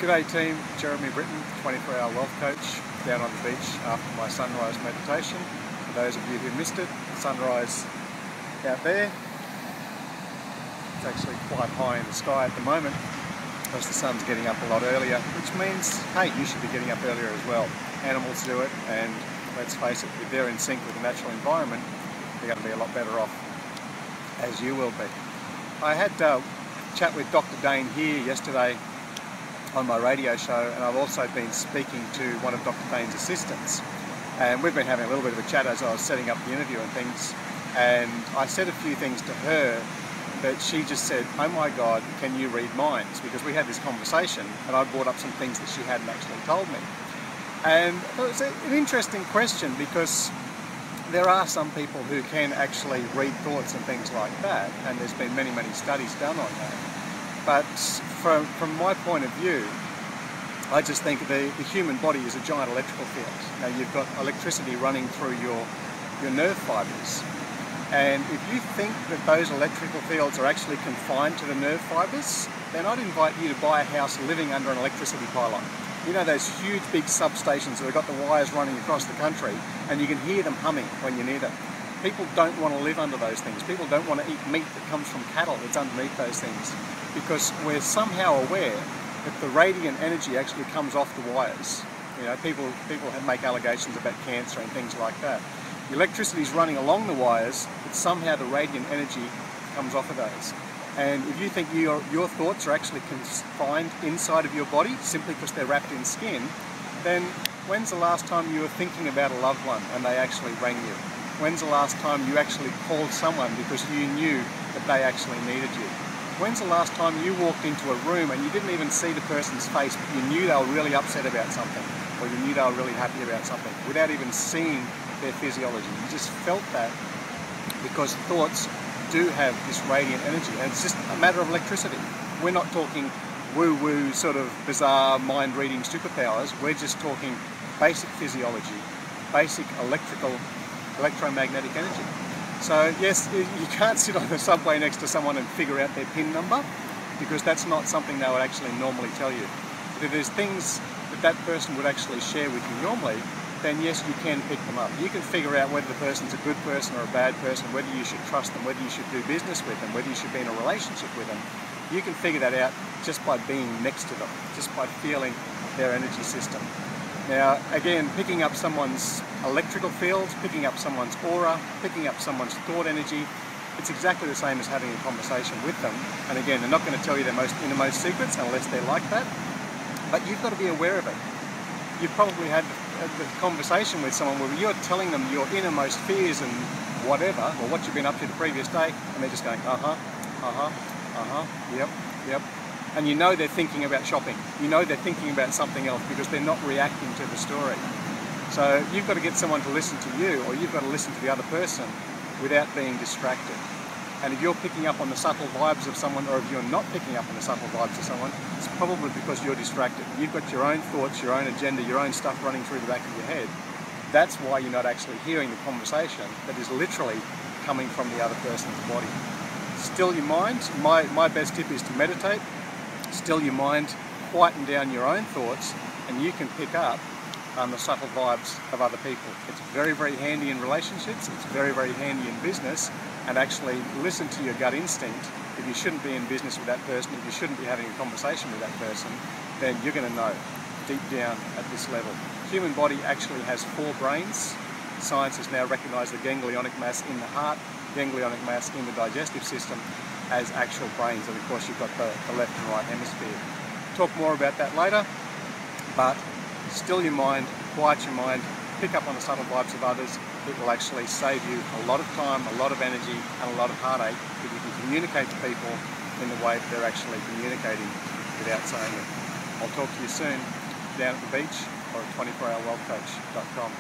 G'day team, Jeremy Britton, 24-hour wealth coach, down on the beach after my sunrise meditation. For those of you who missed it, sunrise out there. It's actually quite high in the sky at the moment because the sun's getting up a lot earlier, which means, hey, you should be getting up earlier as well. Animals do it, and let's face it, if they're in sync with the natural environment, they're going to be a lot better off, as you will be. I had a chat with Dr. Dane here yesterday on my radio show, and I've also been speaking to one of Dr. Dane's assistants, and we've been having a little bit of a chat as I was setting up the interview and things, and I said a few things to her that she just said, oh my God, can you read minds? Because we had this conversation and I brought up some things that she hadn't actually told me. And it was an interesting question, because there are some people who can actually read thoughts and things like that, and there's been many studies done on that. But from my point of view, I just think the human body is a giant electrical field. Now, you've got electricity running through your nerve fibres, and if you think that those electrical fields are actually confined to the nerve fibres, then I'd invite you to buy a house living under an electricity pylon. You know those huge big substations that have got the wires running across the country, and you can hear them humming when you need it. People don't want to live under those things. People don't want to eat meat that comes from cattle that's underneath those things, because we're somehow aware that the radiant energy actually comes off the wires. You know, people make allegations about cancer and things like that. The electricity is running along the wires, but somehow the radiant energy comes off of those. And if you think your thoughts are actually confined inside of your body simply because they're wrapped in skin, then when's the last time you were thinking about a loved one and they actually rang you? When's the last time you actually called someone because you knew that they actually needed you? When's the last time you walked into a room and you didn't even see the person's face, but you knew they were really upset about something, or you knew they were really happy about something, without even seeing their physiology? You just felt that, because thoughts do have this radiant energy, and it's just a matter of electricity. We're not talking woo-woo sort of bizarre mind-reading superpowers. We're just talking basic physiology, basic electromagnetic energy. So yes, you can't sit on the subway next to someone and figure out their PIN number, because that's not something they would actually normally tell you. But if there's things that person would actually share with you normally, then yes, you can pick them up. You can figure out whether the person's a good person or a bad person, whether you should trust them, whether you should do business with them, whether you should be in a relationship with them. You can figure that out just by being next to them, just by feeling their energy system. Now, again, picking up someone's electrical fields, picking up someone's aura, picking up someone's thought energy, it's exactly the same as having a conversation with them. And again, they're not going to tell you their most innermost secrets unless they're like that, but you've got to be aware of it. You've probably had the conversation with someone where you're telling them your innermost fears and whatever, or what you've been up to the previous day, and they're just going, yep. And you know they're thinking about shopping. You know they're thinking about something else, because they're not reacting to the story. So you've got to get someone to listen to you, or you've got to listen to the other person without being distracted. And if you're picking up on the subtle vibes of someone, or if you're not picking up on the subtle vibes of someone, it's probably because you're distracted. You've got your own thoughts, your own agenda, your own stuff running through the back of your head. That's why you're not actually hearing the conversation that is literally coming from the other person's body. Still your mind. My best tip is to meditate. Still your mind, quieten down your own thoughts, and you can pick up the subtle vibes of other people. It's very handy in relationships, it's very handy in business, and actually listen to your gut instinct. If you shouldn't be in business with that person, if you shouldn't be having a conversation with that person, then you're going to know deep down at this level. Human body actually has 4 brains. Science has now recognised the ganglionic mass in the heart, ganglionic mass in the digestive system as actual brains, and of course you've got the left and right hemisphere. Talk more about that later, but still your mind, quiet your mind, pick up on the subtle vibes of others. It will actually save you a lot of time, a lot of energy, and a lot of heartache if you can communicate to people in the way that they're actually communicating without saying it. I'll talk to you soon down at the beach or at 24hourwealthcoach.com.